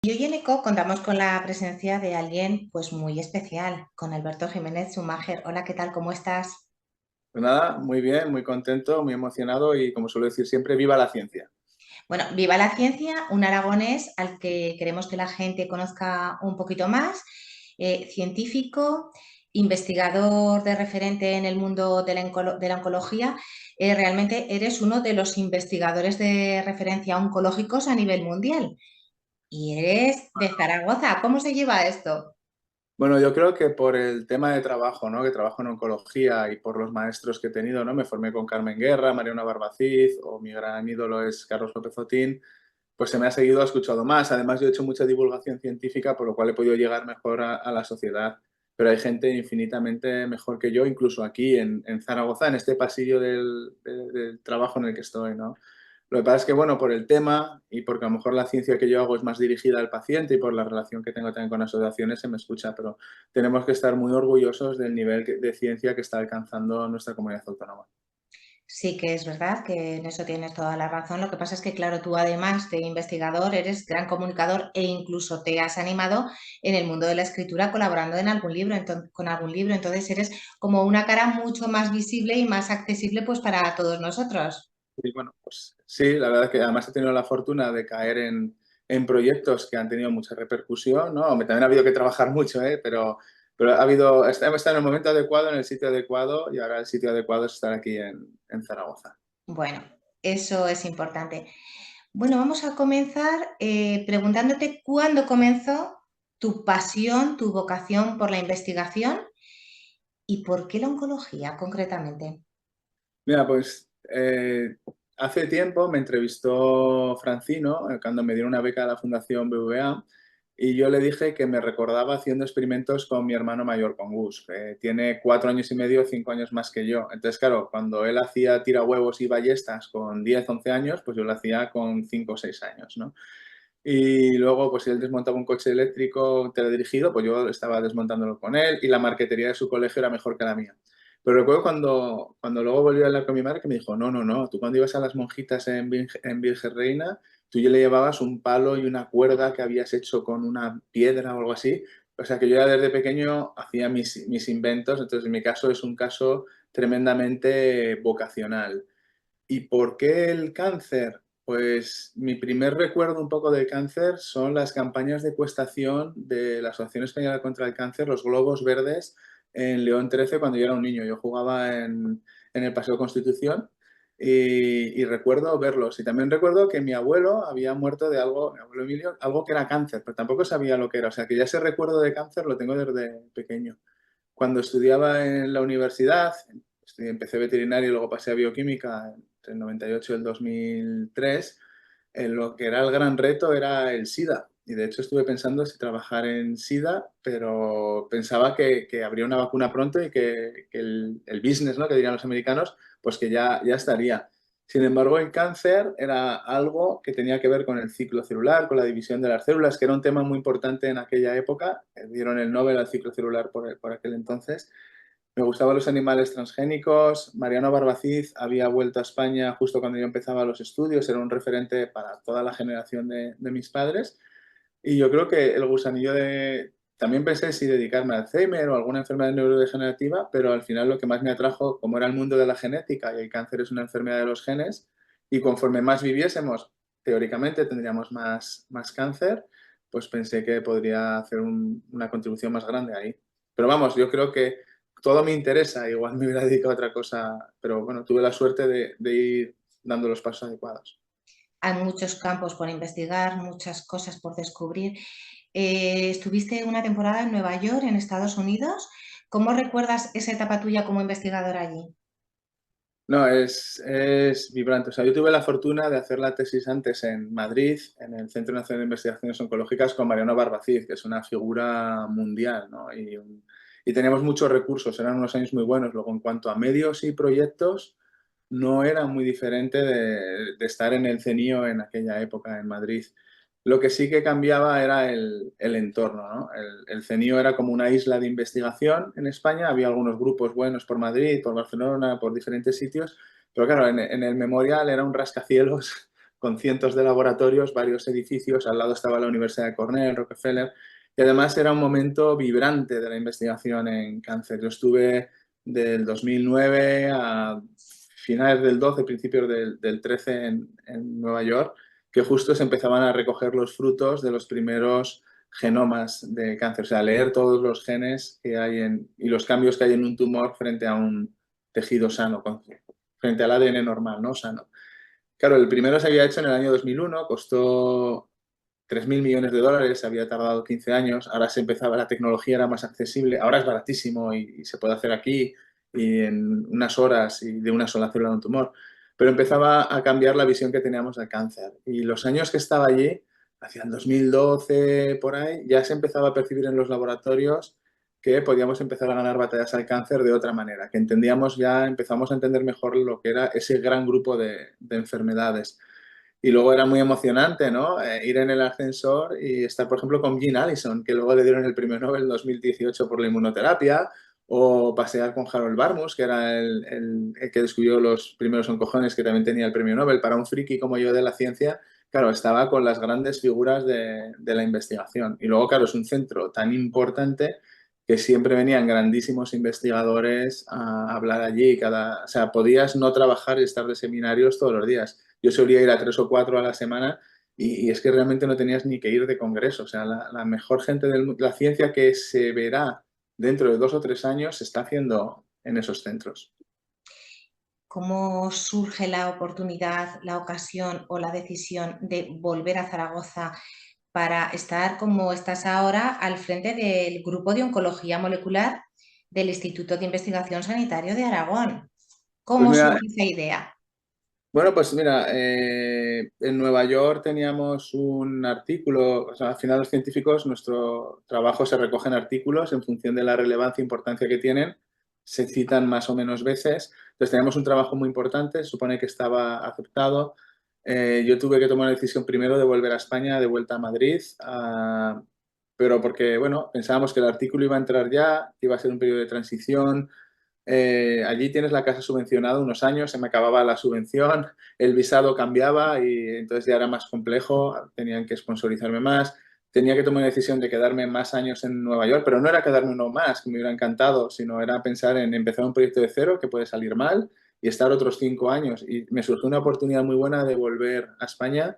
Y hoy en ECO contamos con la presencia de alguien pues muy especial, con Alberto Jiménez Schumacher. Hola, ¿qué tal? ¿Cómo estás? Pues nada, muy bien, muy contento, muy emocionado y, como suelo decir siempre, viva la ciencia. Bueno, viva la ciencia, un aragonés al que queremos que la gente conozca un poquito más, científico, investigador de referente en el mundo de la oncología. Realmente eres uno de los investigadores de referencia oncológicos a nivel mundial y eres de Zaragoza. ¿Cómo se lleva esto? Bueno, yo creo que por el tema de trabajo, ¿no? Que trabajo en oncología y por los maestros que he tenido, ¿no? Me formé con Carmen Guerra, Mariana Barbacid o mi gran ídolo es Carlos López Otín, pues se me ha seguido, ha escuchado más. Además, yo he hecho mucha divulgación científica, por lo cual he podido llegar mejor a la sociedad. Pero hay gente infinitamente mejor que yo, incluso aquí en Zaragoza, en este pasillo del trabajo en el que estoy, ¿no? Lo que pasa es que, bueno, por el tema y porque a lo mejor la ciencia que yo hago es más dirigida al paciente y por la relación que tengo también con asociaciones se me escucha, pero tenemos que estar muy orgullosos del nivel de ciencia que está alcanzando nuestra comunidad autónoma. Sí que es verdad que en eso tienes toda la razón. Lo que pasa es que, claro, tú además de investigador eres gran comunicador e incluso te has animado en el mundo de la escritura colaborando en algún libro, con algún libro. Entonces eres como una cara mucho más visible y más accesible pues para todos nosotros. Y bueno, pues sí, la verdad es que además he tenido la fortuna de caer en proyectos que han tenido mucha repercusión, ¿no? También ha habido que trabajar mucho, ¿eh? Pero ha habido, está en el momento adecuado, en el sitio adecuado y ahora el sitio adecuado es estar aquí en Zaragoza. Bueno, eso es importante. Bueno, vamos a comenzar preguntándote cuándo comenzó tu pasión, tu vocación por la investigación y por qué la oncología concretamente. Mira, pues hace tiempo me entrevistó Francino cuando me dieron una beca de la Fundación BBVA y yo le dije que me recordaba haciendo experimentos con mi hermano mayor, con Gus. Tiene 4 años y medio, 5 años más que yo. Entonces, claro, cuando él hacía tirahuevos y ballestas con 10, 11 años, pues yo lo hacía con 5 o 6 años, ¿no? Y luego, pues si él desmontaba un coche eléctrico teledirigido, pues yo estaba desmontándolo con él y la marquetería de su colegio era mejor que la mía. Pero recuerdo cuando luego volví a hablar con mi madre que me dijo, no, no, no, tú cuando ibas a las monjitas en Virgen Reina, tú ya le llevabas un palo y una cuerda que habías hecho con una piedra o algo así. O sea que yo ya desde pequeño hacía mis inventos, entonces en mi caso es un caso tremendamente vocacional. ¿Y por qué el cáncer? Pues mi primer recuerdo un poco del cáncer son las campañas de ecuestación de la Asociación Española contra el Cáncer, los globos verdes, en León 13 cuando yo era un niño. Yo jugaba en el Paseo Constitución y recuerdo verlos. Y también recuerdo que mi abuelo había muerto de algo, mi abuelo Emilio, algo que era cáncer, pero tampoco sabía lo que era. O sea que ya ese recuerdo de cáncer lo tengo desde pequeño. Cuando estudiaba en la universidad, empecé veterinaria y luego pasé a bioquímica entre el 98 y el 2003, lo que era el gran reto era el SIDA. Y de hecho estuve pensando si trabajar en SIDA, pero pensaba que habría una vacuna pronto y que el business, ¿no? Que dirían los americanos, pues que ya estaría. Sin embargo, el cáncer era algo que tenía que ver con el ciclo celular, con la división de las células, que era un tema muy importante en aquella época. Dieron el Nobel al ciclo celular por aquel entonces. Me gustaban los animales transgénicos. Mariano Barbacid había vuelto a España justo cuando yo empezaba los estudios. Era un referente para toda la generación de mis padres. Y yo creo que el gusanillo de... También pensé si dedicarme a Alzheimer o alguna enfermedad neurodegenerativa, pero al final lo que más me atrajo, como era el mundo de la genética y el cáncer es una enfermedad de los genes, y conforme más viviésemos, teóricamente tendríamos más cáncer, pues pensé que podría hacer una contribución más grande ahí. Pero vamos, yo creo que todo me interesa, igual me hubiera dedicado a otra cosa, pero bueno, tuve la suerte de ir dando los pasos adecuados. Hay muchos campos por investigar, muchas cosas por descubrir. Estuviste una temporada en Nueva York, en Estados Unidos. ¿Cómo recuerdas esa etapa tuya como investigador allí? No, es vibrante. O sea, yo tuve la fortuna de hacer la tesis antes en Madrid, en el Centro Nacional de Investigaciones Oncológicas, con Mariano Barbacid, que es una figura mundial, ¿no? Y teníamos muchos recursos, eran unos años muy buenos. Luego, en cuanto a medios y proyectos, no era muy diferente de estar en el CENIO en aquella época en Madrid. Lo que sí que cambiaba era el entorno, ¿no? El CENIO era como una isla de investigación en España, había algunos grupos buenos por Madrid, por Barcelona, por diferentes sitios, pero claro, en el Memorial era un rascacielos con cientos de laboratorios, varios edificios, al lado estaba la Universidad de Cornell, Rockefeller, y además era un momento vibrante de la investigación en cáncer. Yo estuve del 2009 a finales del 12, principios del 13 en Nueva York, que justo se empezaban a recoger los frutos de los primeros genomas de cáncer, o sea, leer todos los genes que hay y los cambios que hay en un tumor frente a un tejido sano, frente al ADN normal, ¿no? Sano. Claro, el primero se había hecho en el año 2001, costó 3.000 millones de dólares, había tardado 15 años, ahora se empezaba, la tecnología era más accesible, ahora es baratísimo y se puede hacer aquí y en unas horas y de una sola célula de un tumor, pero empezaba a cambiar la visión que teníamos del cáncer. Y los años que estaba allí, hacia el 2012 por ahí, ya se empezaba a percibir en los laboratorios que podíamos empezar a ganar batallas al cáncer de otra manera, que entendíamos ya, empezamos a entender mejor lo que era ese gran grupo de enfermedades. Y luego era muy emocionante, ¿no? Ir en el ascensor y estar, por ejemplo, con Jean Allison, que luego le dieron el premio Nobel en 2018 por la inmunoterapia, o pasear con Harold Barmus, que era el que descubrió los primeros oncogenes, que también tenía el premio Nobel. Para un friki como yo de la ciencia, claro, estaba con las grandes figuras de la investigación. Y luego, claro, es un centro tan importante que siempre venían grandísimos investigadores a hablar allí. O sea, podías no trabajar y estar de seminarios todos los días. Yo solía ir a 3 o 4 a la semana y es que realmente no tenías ni que ir de congreso. O sea, la mejor gente del mundo, la ciencia que se verá dentro de 2 o 3 años se está haciendo en esos centros. ¿Cómo surge la oportunidad, la ocasión o la decisión de volver a Zaragoza para estar como estás ahora al frente del grupo de oncología molecular del Instituto de Investigación Sanitario de Aragón? Pues ¿Cómo mira, surge esa idea? bueno, pues mira, en Nueva York teníamos un artículo, o sea, al final los científicos, nuestro trabajo se recoge en artículos en función de la relevancia e importancia que tienen, se citan más o menos veces, entonces teníamos un trabajo muy importante, se supone que estaba aceptado. Yo tuve que tomar la decisión primero de volver a España, de vuelta a Madrid, pero porque, bueno, pensábamos que el artículo iba a entrar ya, que iba a ser un periodo de transición. Allí tienes la casa subvencionada unos años, se me acababa la subvención, el visado cambiaba y entonces ya era más complejo, tenían que sponsorizarme más, tenía que tomar la decisión de quedarme más años en Nueva York, pero no era quedarme uno más, que me hubiera encantado, sino era pensar en empezar un proyecto de cero que puede salir mal y estar otros 5 años. Y me surgió una oportunidad muy buena de volver a España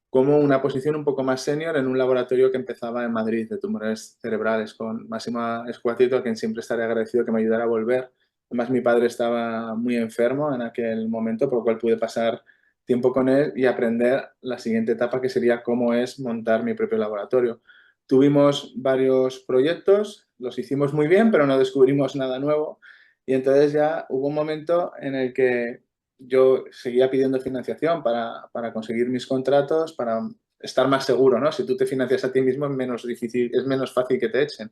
como una posición un poco más senior en un laboratorio que empezaba en Madrid de tumores cerebrales con Máxima Escuatito, a quien siempre estaré agradecido que me ayudara a volver. Además, mi padre estaba muy enfermo en aquel momento, por lo cual pude pasar tiempo con él y aprender la siguiente etapa, que sería cómo es montar mi propio laboratorio. Tuvimos varios proyectos, los hicimos muy bien, pero no descubrimos nada nuevo. Y entonces ya hubo un momento en el que yo seguía pidiendo financiación para conseguir mis contratos, para estar más seguro, ¿no? Si tú te financias a ti mismo es menos difícil, es menos fácil que te echen.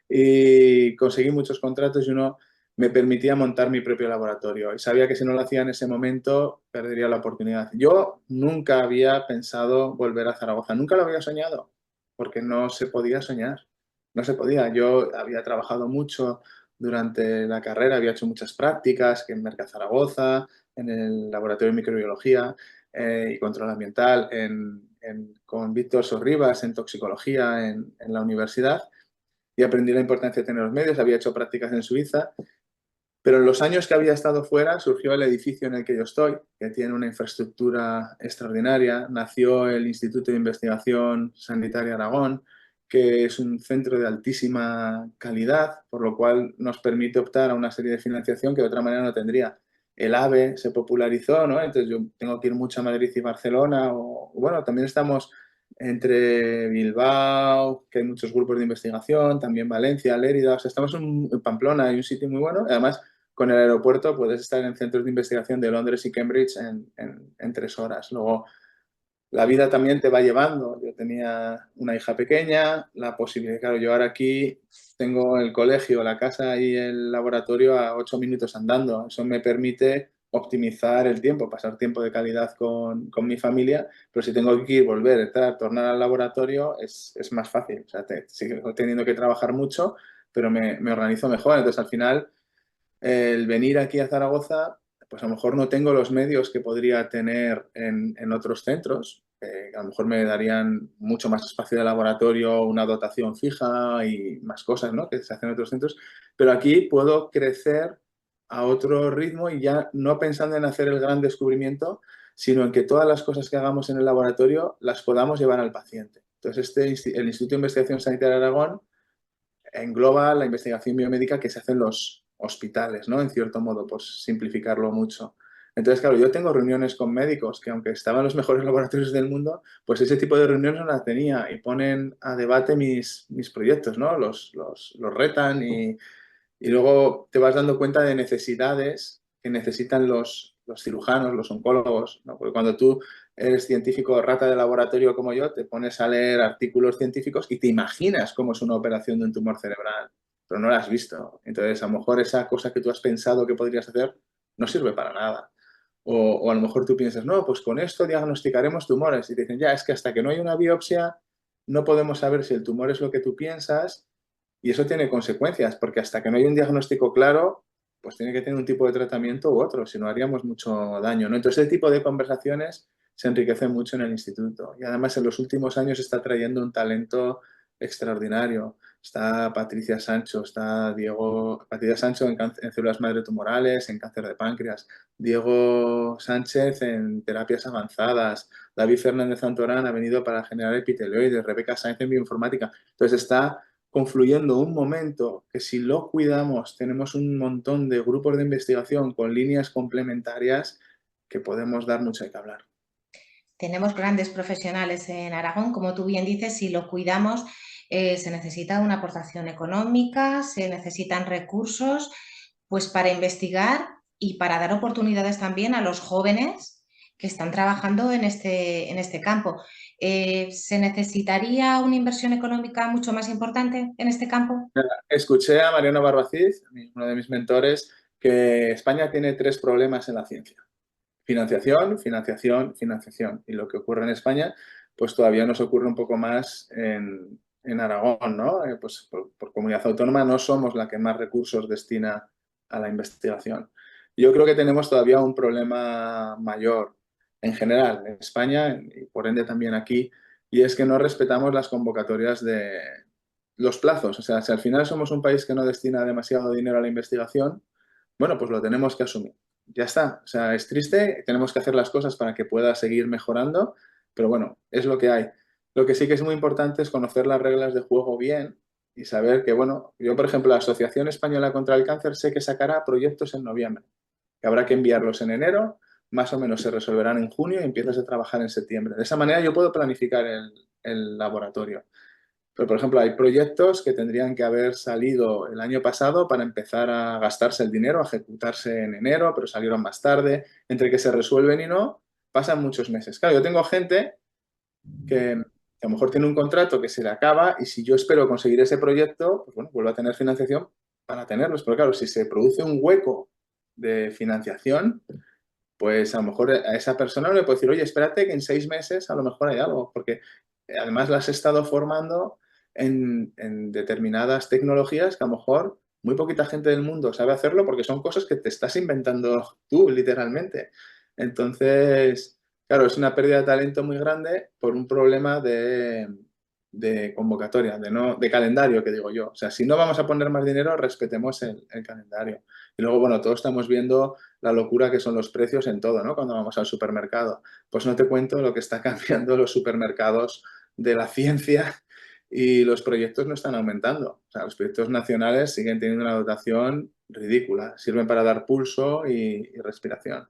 Y conseguí muchos contratos y uno me permitía montar mi propio laboratorio. Y sabía que si no lo hacía en ese momento, perdería la oportunidad. Yo nunca había pensado volver a Zaragoza, nunca lo había soñado, porque no se podía soñar, no se podía. Yo había trabajado mucho durante la carrera, había hecho muchas prácticas, que en Merca Zaragoza, en el laboratorio de microbiología y control ambiental, con Víctor Sorribas en toxicología en la universidad y aprendí la importancia de tener los medios. Había hecho prácticas en Suiza, pero en los años que había estado fuera surgió el edificio en el que yo estoy, que tiene una infraestructura extraordinaria. Nació el Instituto de Investigación Sanitaria Aragón, que es un centro de altísima calidad, por lo cual nos permite optar a una serie de financiación que de otra manera no tendría. El AVE se popularizó, ¿no? Entonces yo tengo que ir mucho a Madrid y Barcelona, o bueno, también estamos entre Bilbao, que hay muchos grupos de investigación, también Valencia, Lérida, o sea, estamos en Pamplona, hay un sitio muy bueno, además con el aeropuerto puedes estar en centros de investigación de Londres y Cambridge en 3 horas. Luego, la vida también te va llevando. Yo tenía una hija pequeña, la posibilidad, claro, yo ahora aquí tengo el colegio, la casa y el laboratorio a 8 minutos andando. Eso me permite optimizar el tiempo, pasar tiempo de calidad con mi familia, pero si tengo que ir, volver, entrar, tornar al laboratorio, es más fácil. O sea, sigo teniendo que trabajar mucho, pero me organizo mejor. Entonces, al final el venir aquí a Zaragoza pues a lo mejor no tengo los medios que podría tener en otros centros, que a lo mejor me darían mucho más espacio de laboratorio, una dotación fija y más cosas, ¿no? Que se hacen en otros centros, pero aquí puedo crecer a otro ritmo y ya no pensando en hacer el gran descubrimiento, sino en que todas las cosas que hagamos en el laboratorio las podamos llevar al paciente. Entonces, el Instituto de Investigación Sanitaria de Aragón engloba la investigación biomédica que se hace en los hospitales, ¿no? En cierto modo, por simplificarlo mucho. Entonces, claro, yo tengo reuniones con médicos que aunque estaban en los mejores laboratorios del mundo, pues ese tipo de reuniones no las tenía y ponen a debate mis proyectos, ¿no? Los retan y luego te vas dando cuenta de necesidades que necesitan los cirujanos, los oncólogos, ¿no? Porque cuando tú eres científico rata de laboratorio como yo, te pones a leer artículos científicos y te imaginas cómo es una operación de un tumor cerebral, pero no la has visto. Entonces, a lo mejor esa cosa que tú has pensado que podrías hacer no sirve para nada. O a lo mejor tú piensas, no, pues con esto diagnosticaremos tumores. Y te dicen, ya, es que hasta que no hay una biopsia, no podemos saber si el tumor es lo que tú piensas y eso tiene consecuencias, porque hasta que no hay un diagnóstico claro, pues tiene que tener un tipo de tratamiento u otro, si no haríamos mucho daño, ¿no? Entonces, ese tipo de conversaciones se enriquecen mucho en el instituto. Y además, en los últimos años está trayendo un talento extraordinario. Está Patricia Sancho, está Diego, Patricia Sancho en células madre tumorales, en cáncer de páncreas, Diego Sánchez en terapias avanzadas, David Fernández Antorán ha venido para generar epitelioides, Rebeca Sáenz en bioinformática. Entonces está confluyendo un momento que si lo cuidamos tenemos un montón de grupos de investigación con líneas complementarias que podemos dar mucho de qué hablar. Tenemos grandes profesionales en Aragón, como tú bien dices, si lo cuidamos, se necesita una aportación económica, se necesitan recursos, pues para investigar y para dar oportunidades también a los jóvenes que están trabajando en este campo. ¿Se necesitaría una inversión económica mucho más importante en este campo? Escuché a Mariano Barbacid, uno de mis mentores, que España tiene tres problemas en la ciencia. Financiación, financiación, financiación. Y lo que ocurre en España, pues todavía nos ocurre un poco más en Aragón, ¿no? Pues por comunidad autónoma no somos la que más recursos destina a la investigación. Yo creo que tenemos todavía un problema mayor en general en España y por ende también aquí, y es que no respetamos las convocatorias de los plazos. O sea, si al final somos un país que no destina demasiado dinero a la investigación, bueno, pues lo tenemos que asumir. Ya está. O sea, es triste, tenemos que hacer las cosas para que pueda seguir mejorando, pero bueno, es lo que hay. Lo que sí que es muy importante es conocer las reglas de juego bien y saber que, bueno, yo, por ejemplo, la Asociación Española contra el Cáncer sé que sacará proyectos en noviembre, que habrá que enviarlos en enero, más o menos se resolverán en junio y empiezas a trabajar en septiembre. De esa manera yo puedo planificar el laboratorio. Pero, por ejemplo, hay proyectos que tendrían que haber salido el año pasado para empezar a gastarse el dinero, a ejecutarse en enero, pero salieron más tarde. Entre que se resuelven y no, pasan muchos meses. Claro, yo tengo gente que a lo mejor tiene un contrato que se le acaba y si yo espero conseguir ese proyecto, pues bueno, vuelvo a tener financiación para tenerlos. Pero claro, si se produce un hueco de financiación, pues a lo mejor a esa persona no le puedo decir, oye, espérate que en 6 meses a lo mejor hay algo, porque además las he estado formando en determinadas tecnologías que a lo mejor muy poquita gente del mundo sabe hacerlo porque son cosas que te estás inventando tú, literalmente. Entonces, claro, es una pérdida de talento muy grande por un problema de convocatoria, de calendario, que digo yo. O sea, si no vamos a poner más dinero, respetemos el calendario. Y luego, bueno, todos estamos viendo la locura que son los precios en todo, ¿no? Cuando vamos al supermercado. Pues no te cuento lo que está cambiando los supermercados de la ciencia y los proyectos no están aumentando. O sea, los proyectos nacionales siguen teniendo una dotación ridícula. Sirven para dar pulso y respiración.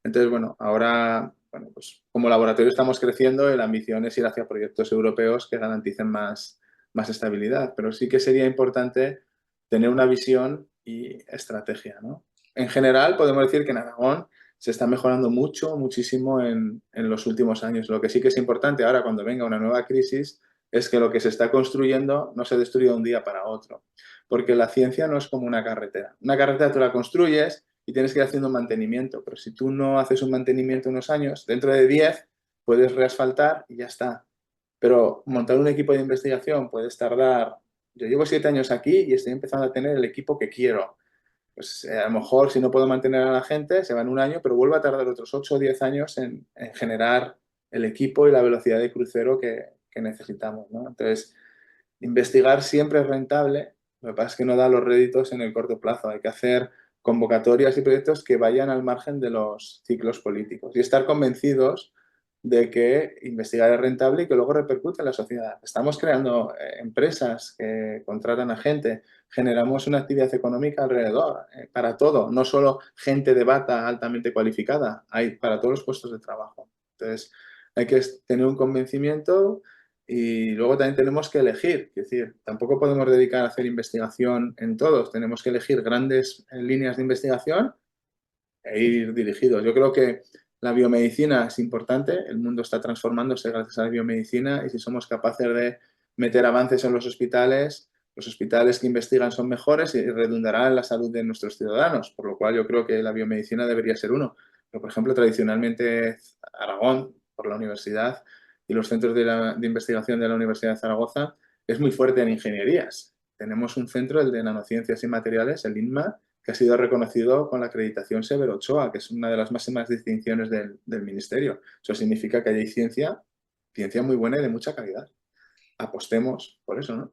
Entonces, bueno, ahora, bueno, pues como laboratorio estamos creciendo y la ambición es ir hacia proyectos europeos que garanticen más estabilidad. Pero sí que sería importante tener una visión y estrategia, ¿no? En general, podemos decir que en Aragón se está mejorando mucho, muchísimo en los últimos años. Lo que sí que es importante ahora, cuando venga una nueva crisis, es que lo que se está construyendo no se destruya de un día para otro. Porque la ciencia no es como una carretera. Una carretera tú la construyes y tienes que ir haciendo un mantenimiento. Pero si tú no haces un mantenimiento unos años, dentro de 10 puedes reasfaltar y ya está. Pero montar un equipo de investigación puedes tardar. Yo llevo 7 años aquí y estoy empezando a tener el equipo que quiero. pues a lo mejor si no puedo mantener a la gente, se va en un año, pero vuelvo a tardar otros 8 o 10 años en generar el equipo y la velocidad de crucero que necesitamos, ¿no? Entonces, investigar siempre es rentable, lo que pasa es que no da los réditos en el corto plazo. Hay que hacer convocatorias y proyectos que vayan al margen de los ciclos políticos y estar convencidos de que investigar es rentable y que luego repercute en la sociedad. Estamos creando empresas que contratan a gente, generamos una actividad económica alrededor, para todo, no solo gente de bata altamente cualificada, hay para todos los puestos de trabajo. Entonces, hay que tener un convencimiento y luego también tenemos que elegir, es decir, tampoco podemos dedicar a hacer investigación en todos, tenemos que elegir grandes líneas de investigación e ir dirigidos. Yo creo que la biomedicina es importante, el mundo está transformándose gracias a la biomedicina y si somos capaces de meter avances en los hospitales que investigan son mejores y redundarán en la salud de nuestros ciudadanos, por lo cual yo creo que la biomedicina debería ser uno. Pero, por ejemplo, tradicionalmente Aragón, por la universidad y los centros de investigación de la Universidad de Zaragoza, es muy fuerte en ingenierías. Tenemos un centro, el de nanociencias y materiales, el INMA, que ha sido reconocido con la acreditación Severo Ochoa, que es una de las máximas distinciones del Ministerio. Eso significa que hay ciencia muy buena y de mucha calidad. Apostemos por eso, ¿no?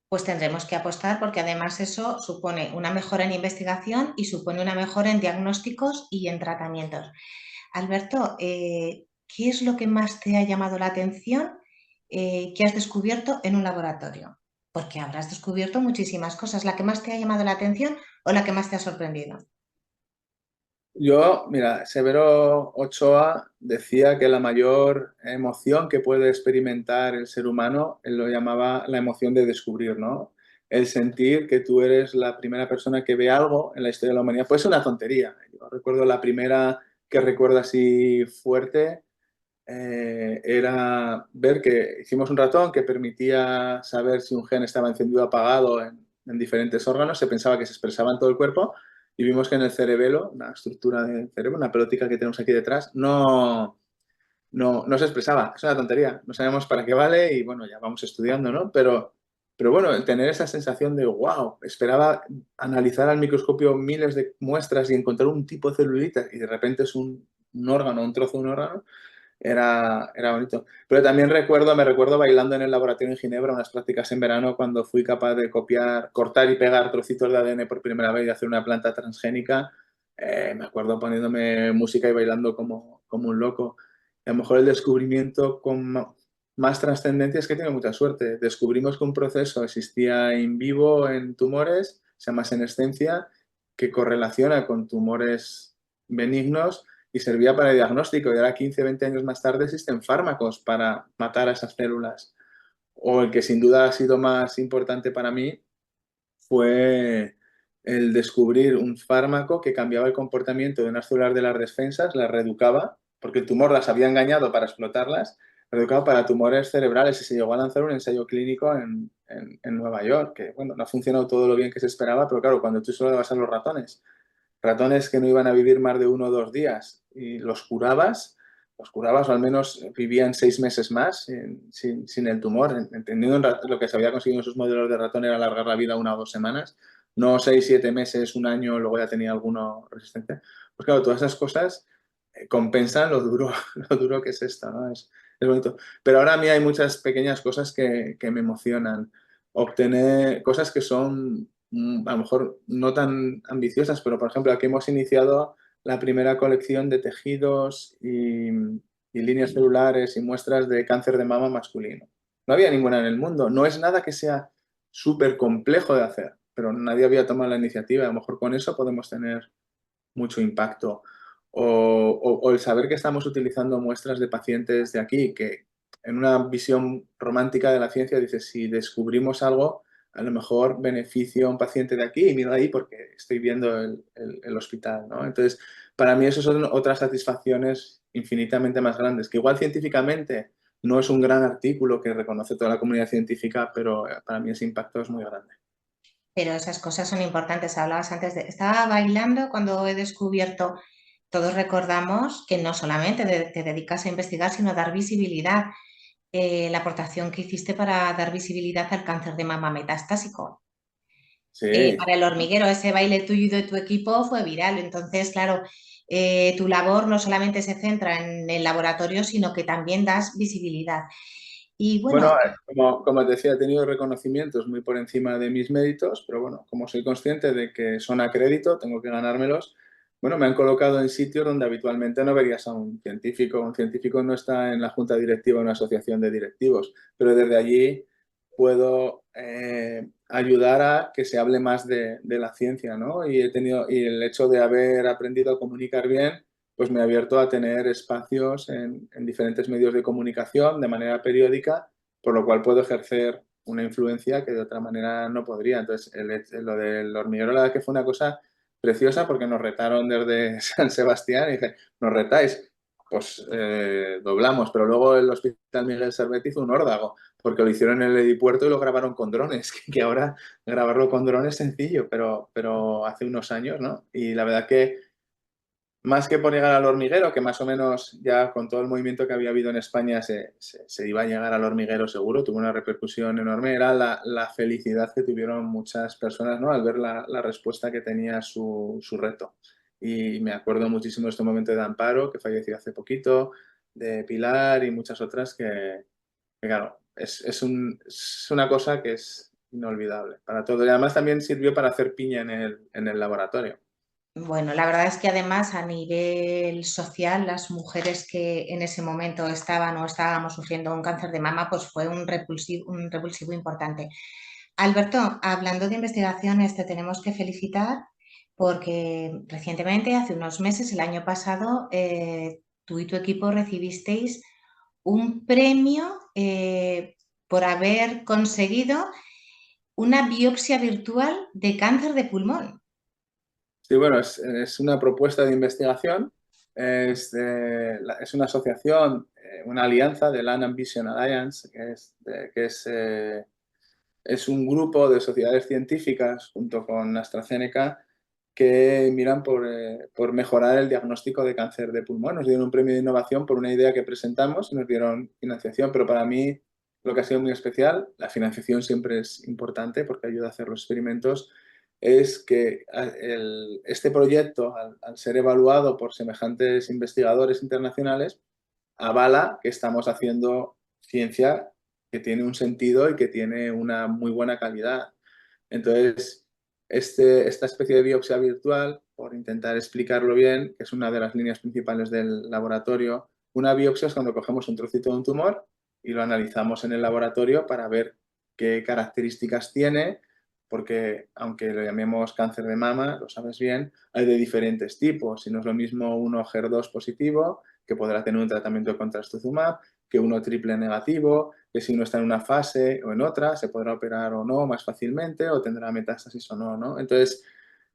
Pues tendremos que apostar porque además eso supone una mejora en investigación y supone una mejora en diagnósticos y en tratamientos. Alberto, ¿qué es lo que más te ha llamado la atención que has descubierto en un laboratorio? Porque habrás descubierto muchísimas cosas. ¿La que más te ha llamado la atención o la que más te ha sorprendido? Yo, mira, Severo Ochoa decía que la mayor emoción que puede experimentar el ser humano, él lo llamaba la emoción de descubrir, ¿no? El sentir que tú eres la primera persona que ve algo en la historia de la humanidad. Pues es una tontería. Yo recuerdo la primera que recuerdo así fuerte, era ver que hicimos un ratón que permitía saber si un gen estaba encendido o apagado en diferentes órganos, se pensaba que se expresaba en todo el cuerpo y vimos que en el cerebelo, una estructura del cerebro, una pelótica que tenemos aquí detrás, no se expresaba. Es una tontería, no sabemos para qué vale y bueno, ya vamos estudiando, ¿no? Pero bueno, el tener esa sensación de wow, esperaba analizar al microscopio miles de muestras y encontrar un tipo de celulita y de repente es un órgano, un trozo de un órgano, era bonito. Pero también me recuerdo bailando en el laboratorio en Ginebra, unas prácticas en verano, cuando fui capaz de copiar, cortar y pegar trocitos de ADN por primera vez y hacer una planta transgénica. Me acuerdo poniéndome música y bailando como un loco. Y a lo mejor el descubrimiento con más trascendencia es que tiene mucha suerte. Descubrimos que un proceso existía in vivo en tumores, se llama senescencia, que correlaciona con tumores benignos y servía para el diagnóstico. Y ahora, 15, 20 años más tarde, existen fármacos para matar a esas células. O el que sin duda ha sido más importante para mí fue el descubrir un fármaco que cambiaba el comportamiento de unas células de las defensas, las reeducaba, porque el tumor las había engañado para explotarlas, reeducaba para tumores cerebrales y se llegó a lanzar un ensayo clínico en Nueva York, que bueno, no ha funcionado todo lo bien que se esperaba, pero claro, cuando tú solo le vas a los ratones que no iban a vivir más de 1 o 2 días y los curabas o al menos vivían 6 meses más sin el tumor, entendiendo lo que se había conseguido en sus modelos de ratón era alargar la vida 1 o 2 semanas, no 6, 7 meses, un año, luego ya tenía alguno resistente. Pues claro, todas esas cosas compensan lo duro, lo duro que es esto, ¿no? Es bonito. Pero ahora a mí hay muchas pequeñas cosas que me emocionan. Obtener cosas que son a lo mejor no tan ambiciosas, pero por ejemplo aquí hemos iniciado la primera colección de tejidos y líneas celulares y muestras de cáncer de mama masculino. No había ninguna en el mundo. No es nada que sea súper complejo de hacer, pero nadie había tomado la iniciativa. A lo mejor con eso podemos tener mucho impacto. O el saber que estamos utilizando muestras de pacientes de aquí, que en una visión romántica de la ciencia dices, si descubrimos algo, a lo mejor beneficio a un paciente de aquí y miro ahí porque estoy viendo el hospital, ¿no? Entonces, para mí eso son otras satisfacciones infinitamente más grandes, que igual científicamente no es un gran artículo que reconoce toda la comunidad científica, pero para mí ese impacto es muy grande. Pero esas cosas son importantes. Hablabas antes de... Estaba bailando cuando he descubierto, todos recordamos que no solamente te dedicas a investigar, sino a dar visibilidad. La aportación que hiciste para dar visibilidad al cáncer de mama metastásico. Sí. para el hormiguero. Ese baile tuyo y de tu equipo fue viral. Entonces, claro, tu labor no solamente se centra en el laboratorio, sino que también das visibilidad. Y Bueno, bueno, como te decía, he tenido reconocimientos muy por encima de mis méritos, pero bueno, como soy consciente de que son a crédito, tengo que ganármelos. Bueno, me han colocado en sitios donde habitualmente no verías a un científico. Un científico no está en la junta directiva de una asociación de directivos, pero desde allí puedo ayudar a que se hable más de la ciencia, ¿no? Y el hecho de haber aprendido a comunicar bien, pues me ha abierto a tener espacios en diferentes medios de comunicación de manera periódica, por lo cual puedo ejercer una influencia que de otra manera no podría. Entonces, lo del hormiguero, la verdad que fue una cosa preciosa porque nos retaron desde San Sebastián y dije, ¿nos retáis? Pues doblamos, pero luego el Hospital Miguel Servet hizo un órdago, porque lo hicieron en el helipuerto y lo grabaron con drones, que ahora grabarlo con drones es sencillo, pero hace unos años, ¿no? Y la verdad que más que por llegar al hormiguero, que más o menos ya con todo el movimiento que había habido en España se iba a llegar al hormiguero seguro, tuvo una repercusión enorme, era la felicidad que tuvieron muchas personas, ¿no? Al ver la respuesta que tenía su reto. Y me acuerdo muchísimo de este momento de Amparo, que falleció hace poquito, de Pilar y muchas otras que claro, es una cosa que es inolvidable para todo. Y además también sirvió para hacer piña en el laboratorio. bueno, la verdad es que además a nivel social, las mujeres que en ese momento estaban o estábamos sufriendo un cáncer de mama, pues fue un revulsivo importante. Alberto, hablando de investigaciones, te tenemos que felicitar porque recientemente, hace unos meses, el año pasado, tú y tu equipo recibisteis un premio por haber conseguido una biopsia virtual de cáncer de pulmón. Sí, bueno, es una propuesta de investigación, es una asociación, una alianza de Lung Ambition Alliance, es un grupo de sociedades científicas junto con AstraZeneca que miran por mejorar el diagnóstico de cáncer de pulmón. Nos dieron un premio de innovación por una idea que presentamos y nos dieron financiación, pero para mí lo que ha sido muy especial, la financiación siempre es importante porque ayuda a hacer los experimentos, es que este proyecto, al ser evaluado por semejantes investigadores internacionales, avala que estamos haciendo ciencia que tiene un sentido y que tiene una muy buena calidad. Entonces, esta especie de biopsia virtual, por intentar explicarlo bien, que es una de las líneas principales del laboratorio, una biopsia es cuando cogemos un trocito de un tumor y lo analizamos en el laboratorio para ver qué características tiene, porque aunque lo llamemos cáncer de mama, lo sabes bien, hay de diferentes tipos. Y no es lo mismo uno HER2 positivo, que podrá tener un tratamiento con trastuzumab, que uno triple negativo, que si uno está en una fase o en otra, se podrá operar o no más fácilmente o tendrá metástasis o no, ¿no? Entonces,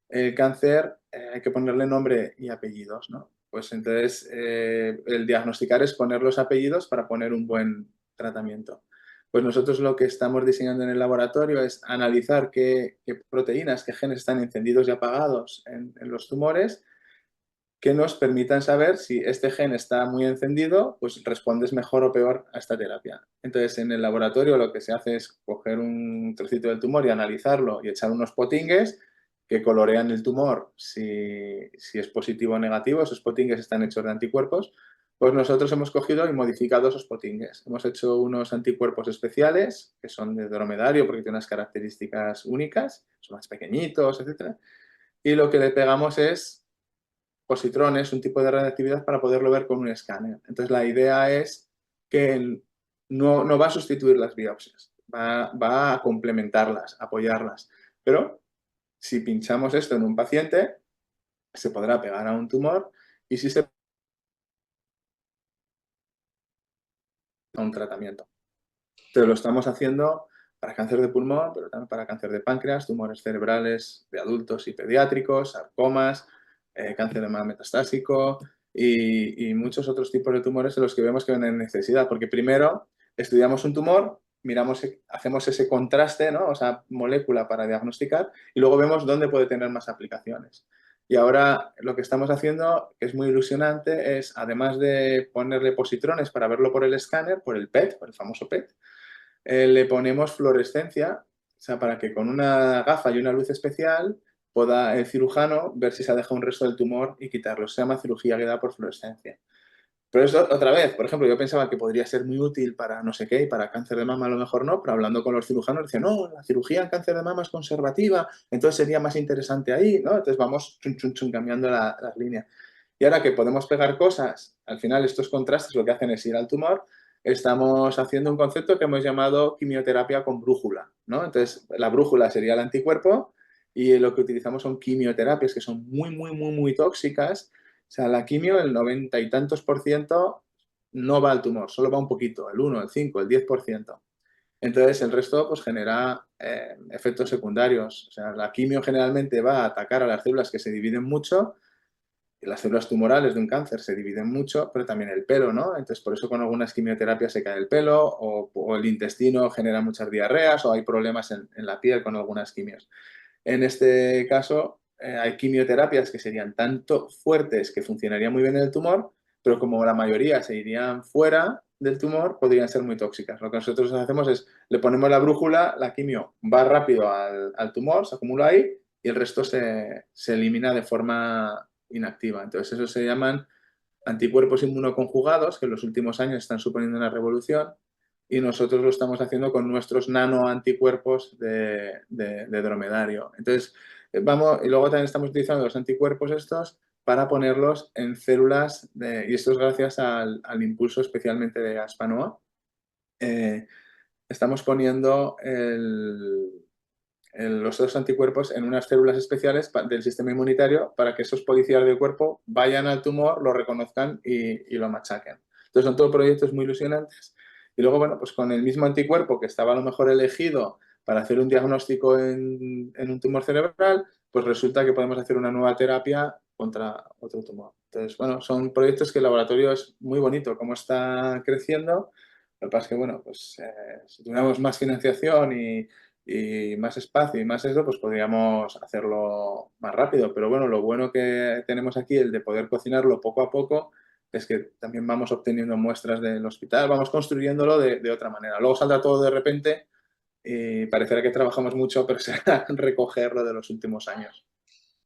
el cáncer hay que ponerle nombre y apellidos, ¿no? Pues entonces, el diagnosticar es poner los apellidos para poner un buen tratamiento. Pues nosotros lo que estamos diseñando en el laboratorio es analizar qué proteínas, qué genes están encendidos y apagados en los tumores que nos permitan saber si este gen está muy encendido, pues respondes mejor o peor a esta terapia. Entonces, en el laboratorio lo que se hace es coger un trocito del tumor y analizarlo y echar unos potingues que colorean el tumor si es positivo o negativo. Esos potingues están hechos de anticuerpos. Pues nosotros hemos cogido y modificado esos potingues. Hemos hecho unos anticuerpos especiales que son de dromedario porque tienen unas características únicas, son más pequeñitos, etcétera. Y lo que le pegamos es positrones, un tipo de radiactividad para poderlo ver con un escáner. Entonces la idea es que no va a sustituir las biopsias, va a complementarlas, apoyarlas. Pero si pinchamos esto en un paciente, se podrá pegar a un tumor y si se a un tratamiento. Entonces lo estamos haciendo para cáncer de pulmón, pero también para cáncer de páncreas, tumores cerebrales de adultos y pediátricos, sarcomas, cáncer de mama metastásico y muchos otros tipos de tumores en los que vemos que hay necesidad, porque primero estudiamos un tumor, miramos, hacemos ese contraste, ¿no? O sea, molécula para diagnosticar y luego vemos dónde puede tener más aplicaciones. Y ahora lo que estamos haciendo, que es muy ilusionante, es además de ponerle positrones para verlo por el escáner, por el PET, por el famoso PET, le ponemos fluorescencia sea, para que con una gafa y una luz especial pueda el cirujano ver si se ha dejado un resto del tumor y quitarlo. Se llama cirugía guiada por fluorescencia. Pero eso, otra vez, por ejemplo, yo pensaba que podría ser muy útil para no sé qué, y para cáncer de mama a lo mejor no, pero hablando con los cirujanos decían, no, la cirugía en cáncer de mama es conservativa, entonces sería más interesante ahí, ¿no? Entonces vamos chun, chun, chun, cambiando las líneas. Y ahora que podemos pegar cosas, al final estos contrastes lo que hacen es ir al tumor, estamos haciendo un concepto que hemos llamado quimioterapia con brújula, ¿no? Entonces, la brújula sería el anticuerpo y lo que utilizamos son quimioterapias que son muy, muy, muy, muy tóxicas. O sea, la quimio, el 90 y tantos por ciento no va al tumor, solo va un poquito, el 1, el 5, el 10%. Entonces, el resto pues genera efectos secundarios. O sea, la quimio generalmente va a atacar a las células que se dividen mucho. Las células tumorales de un cáncer se dividen mucho, pero también el pelo, ¿no? Entonces, por eso con algunas quimioterapias se cae el pelo o el intestino genera muchas diarreas o hay problemas en la piel con algunas quimios. En este caso, hay quimioterapias que serían tanto fuertes que funcionarían muy bien en el tumor, pero como la mayoría se irían fuera del tumor, podrían ser muy tóxicas. Lo que nosotros hacemos es, le ponemos la brújula, la quimio va rápido al tumor, se acumula ahí y el resto se elimina de forma inactiva. Entonces, eso se llaman anticuerpos inmunoconjugados, que en los últimos años están suponiendo una revolución, y nosotros lo estamos haciendo con nuestros nanoanticuerpos de dromedario. Entonces, vamos, y luego también estamos utilizando los anticuerpos estos para ponerlos en células, y esto es gracias al impulso especialmente de Aspanoa. Eh, Estamos poniendo los dos anticuerpos en unas células especiales del sistema inmunitario para que esos policías del cuerpo vayan al tumor, lo reconozcan y lo machaquen. Entonces son todos proyectos muy ilusionantes. Y luego, bueno, pues con el mismo anticuerpo que estaba a lo mejor elegido para hacer un diagnóstico en un tumor cerebral, pues resulta que podemos hacer una nueva terapia contra otro tumor. Entonces, bueno, son proyectos que el laboratorio es muy bonito, cómo está creciendo. Lo que pasa es que, bueno, pues si tuviéramos más financiación y más espacio y más eso, pues podríamos hacerlo más rápido. Pero bueno, lo bueno que tenemos aquí, el de poder cocinarlo poco a poco, es que también vamos obteniendo muestras del hospital, vamos construyéndolo de otra manera. Luego saldrá todo de repente y parecerá que trabajamos mucho, pero será recogerlo de los últimos años.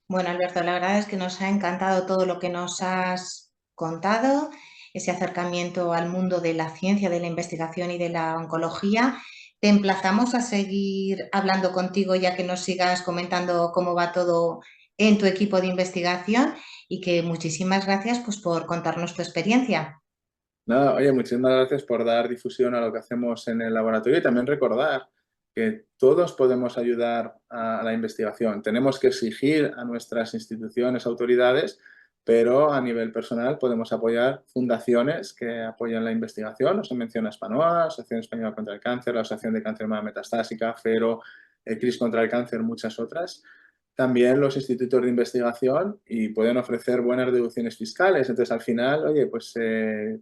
Bueno, Alberto, la verdad es que nos ha encantado todo lo que nos has contado, ese acercamiento al mundo de la ciencia, de la investigación y de la oncología. Te emplazamos a seguir hablando contigo ya que nos sigas comentando cómo va todo en tu equipo de investigación y que muchísimas gracias pues, por contarnos tu experiencia. Nada, oye, muchísimas gracias por dar difusión a lo que hacemos en el laboratorio y también recordar que todos podemos ayudar a la investigación. Tenemos que exigir a nuestras instituciones, autoridades, pero a nivel personal podemos apoyar fundaciones que apoyan la investigación. Os menciona Spanoa, la Asociación Española contra el Cáncer, la Asociación de Cáncer de Mama Metastásica, FERO, CRIS contra el Cáncer, muchas otras. También los institutos de investigación y pueden ofrecer buenas deducciones fiscales. Entonces, al final, oye, pues es,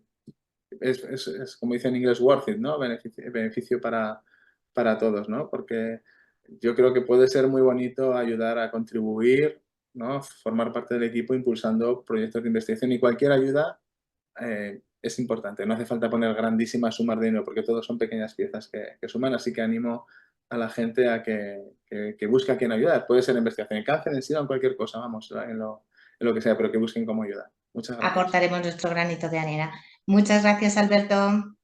como dice en inglés, worth it, ¿no? Beneficio para todos, ¿no? Porque yo creo que puede ser muy bonito ayudar a contribuir, ¿no? Formar parte del equipo impulsando proyectos de investigación y cualquier ayuda es importante. No hace falta poner grandísimas sumas de dinero porque todos son pequeñas piezas que suman, así que animo a la gente a que busque a quien ayudar. Puede ser investigación en cáncer, en SIDA o en cualquier cosa, vamos, en lo que sea, pero que busquen cómo ayudar. Muchas gracias. Aportaremos nuestro granito de arena. Muchas gracias, Alberto.